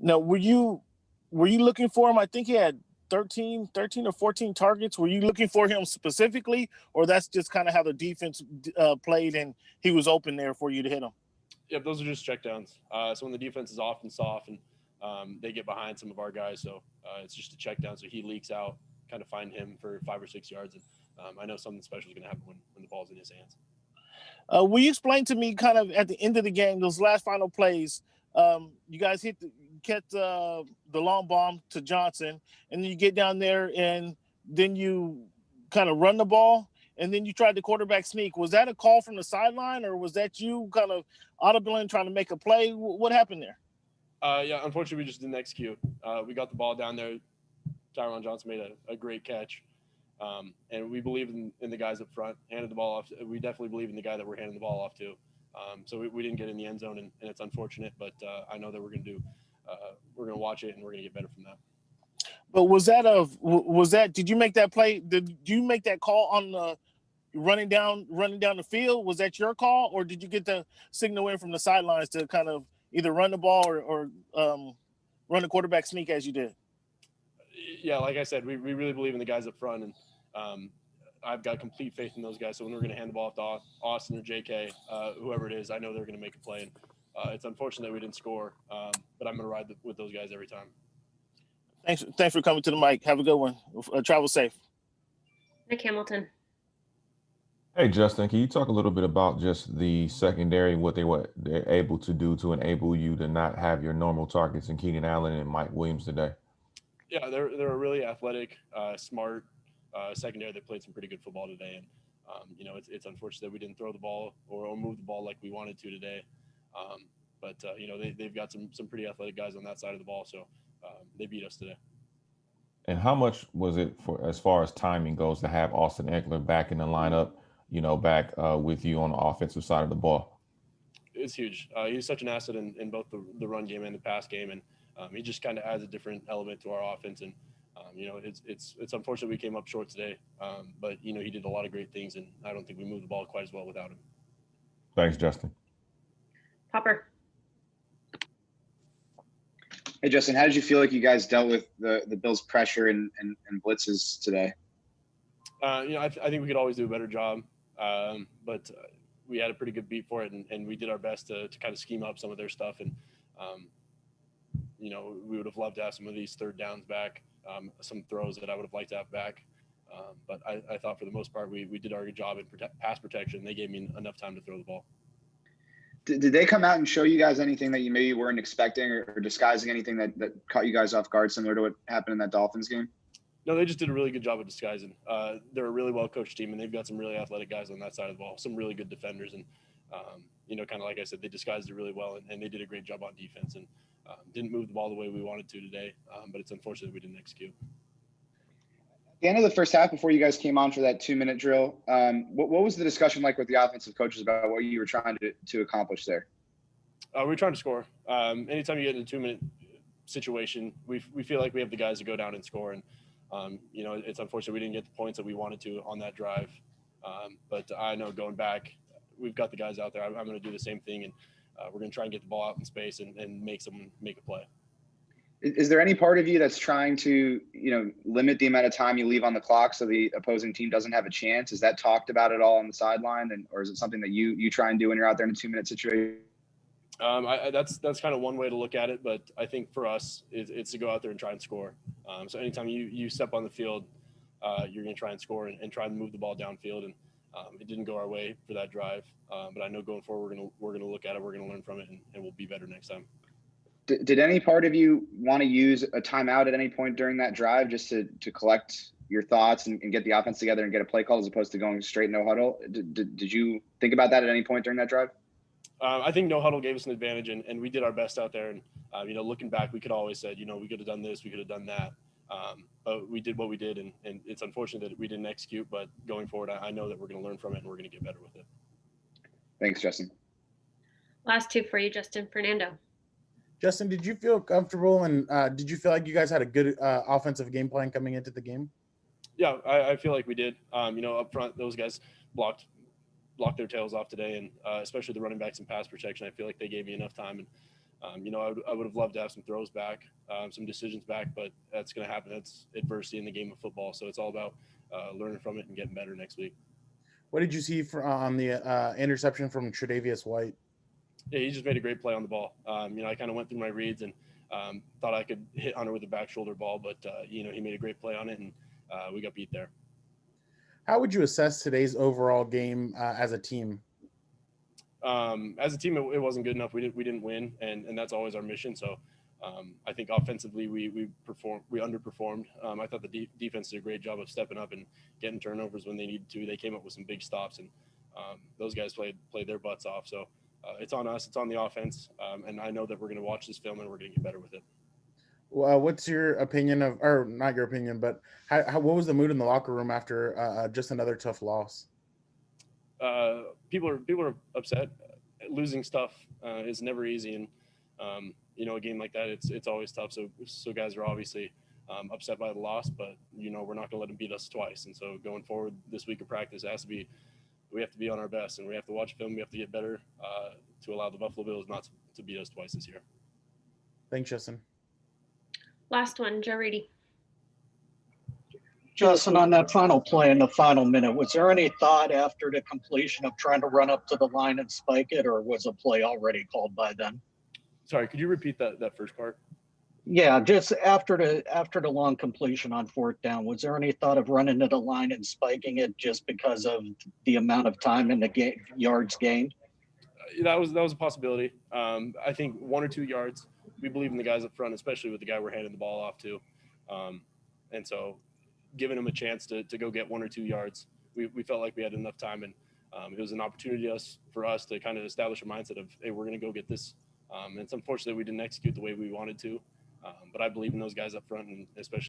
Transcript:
Now, were you looking for him? I think he had 13 or 14 targets. Were you looking for him specifically, or that's just kind of how the defense played and he was open there for you to hit him? Yeah, those are just checkdowns. So when the defense is off and soft and they get behind some of our guys, so it's just a check down. So he leaks out, kind of find him for 5 or 6 yards, and I know something special is going to happen when the ball's in his hands. Will you explain to me kind of at the end of the game, those last final plays, you guys kept the long bomb to Johnson, and then you get down there and then you kind of run the ball, and then you tried the quarterback sneak. Was that a call from the sideline, or was that you kind of audibly trying to make a play? What happened there? Yeah, unfortunately, we just didn't execute. We got the ball down there. Tyron Johnson made a great catch. And we believe in the guys up front, handed the ball off. We definitely believe in the guy that we're handing the ball off to. So we didn't get in the end zone, and it's unfortunate, but I know that we're going to watch it, and we're going to get better from that. But did you make that play? Did you make that call on the running down the field? Was that your call, or did you get the signal in from the sidelines to kind of either run the ball or run the quarterback sneak as you did? Yeah, like I said, we really believe in the guys up front, and I've got complete faith in those guys. So when we're going to hand the ball off to Austin or JK, whoever it is, I know they're going to make a play. And it's unfortunate that we didn't score, but I'm going to ride with those guys every time. Thanks for coming to the mic. Have a good one. Travel safe. Nick Hamilton. Hey, Justin, can you talk a little bit about just the secondary, what they're able to do to enable you to not have your normal targets in Keenan Allen and Mike Williams today? Yeah, they're a really athletic, smart secondary that played some pretty good football today. And, it's unfortunate that we didn't throw the ball or move the ball like we wanted to today. But they've got some pretty athletic guys on that side of the ball, so they beat us today. And how much was it for as far as timing goes to have Austin Ekeler back in the lineup, back with you on the offensive side of the ball? It's huge. He's such an asset in both the run game and the pass game, and he just kind of adds a different element to our offense. And it's unfortunate we came up short today, but he did a lot of great things, and I don't think we moved the ball quite as well without him. Thanks, Justin. Popper. Hey, Justin, how did you feel like you guys dealt with the Bills' pressure and blitzes today? I think we could always do a better job, but we had a pretty good beat for it, and we did our best to kind of scheme up some of their stuff. And, we would have loved to have some of these third downs back, some throws that I would have liked to have back. But I thought for the most part we did our good job in pass protection. They gave me enough time to throw the ball. Did they come out and show you guys anything that you maybe weren't expecting or disguising anything that caught you guys off guard, similar to what happened in that Dolphins game? No, they just did a really good job of disguising. They're a really well-coached team, and they've got some really athletic guys on that side of the ball, some really good defenders. And, kind of like I said, they disguised it really well, and they did a great job on defense and didn't move the ball the way we wanted to today. But it's unfortunate we didn't execute. At the end of the first half, before you guys came on for that 2-minute drill, what was the discussion like with the offensive coaches about what you were trying to accomplish there? We were trying to score. Anytime you get in a 2-minute situation, we feel like we have the guys to go down and score. And, it's unfortunate we didn't get the points that we wanted to on that drive. But I know going back, we've got the guys out there. I'm going to do the same thing, and we're going to try and get the ball out in space and make someone make a play. Is there any part of you that's trying to, limit the amount of time you leave on the clock so the opposing team doesn't have a chance? Is that talked about at all on the sideline, or is it something that you try and do when you're out there in a 2-minute situation? That's kind of one way to look at it, but I think for us, it's to go out there and try and score. So anytime you step on the field, you're going to try and score and try and move the ball downfield. And it didn't go our way for that drive, but I know going forward we're gonna look at it, we're gonna learn from it, and we'll be better next time. Did any part of you want to use a timeout at any point during that drive just to collect your thoughts and get the offense together and get a play call as opposed to going straight no huddle? Did you think about that at any point during that drive? I think no huddle gave us an advantage, and we did our best out there. And looking back, we could always said, we could have done this, we could have done that. But we did what we did, and it's unfortunate that we didn't execute. But going forward, I know that we're going to learn from it, and we're going to get better with it. Thanks, Justin. Last two for you, Justin. Fernando. Justin, did you feel comfortable and did you feel like you guys had a good offensive game plan coming into the game? Yeah, I feel like we did. Up front, those guys blocked their tails off today, and especially the running backs in pass protection. I feel like they gave me enough time, and I would have loved to have some throws back, some decisions back, but that's going to happen. That's adversity in the game of football. So it's all about learning from it and getting better next week. What did you see on the interception from Tre'Davious White? Yeah, he just made a great play on the ball. I kind of went through my reads and thought I could hit Hunter with a back shoulder ball, but he made a great play on it, and we got beat there. How would you assess today's overall game as a team? As a team, it wasn't good enough. We didn't win, and that's always our mission. So I think offensively we underperformed. I thought the defense did a great job of stepping up and getting turnovers when they needed to. They came up with some big stops, and those guys played their butts off. So it's on us. It's on the offense, and I know that we're going to watch this film and we're going to get better with it. What's your opinion of, or not your opinion, but what was the mood in the locker room after just another tough loss? People are upset. Losing stuff is never easy, and a game like that, it's always tough. So guys are obviously upset by the loss, but we're not going to let them beat us twice. And so going forward this week of practice, we have to be on our best, and we have to watch film. We have to get better to allow the Buffalo Bills not to beat us twice this year. Thanks, Justin. Last one, Joe Reedy. Justin, on that final play in the final minute, was there any thought after the completion of trying to run up to the line and spike it, or was a play already called by then? Sorry, could you repeat that first part? Yeah, just after the long completion on 4th down, was there any thought of running to the line and spiking it just because of the amount of time and the yards gained? That was a possibility. I think 1 or 2 yards. We believe in the guys up front, especially with the guy we're handing the ball off to, and so giving them a chance to go get 1 or 2 yards, we felt like we had enough time, and it was an opportunity for us to kind of establish a mindset of, hey, we're going to go get this. And it's unfortunate we didn't execute the way we wanted to, but I believe in those guys up front, and especially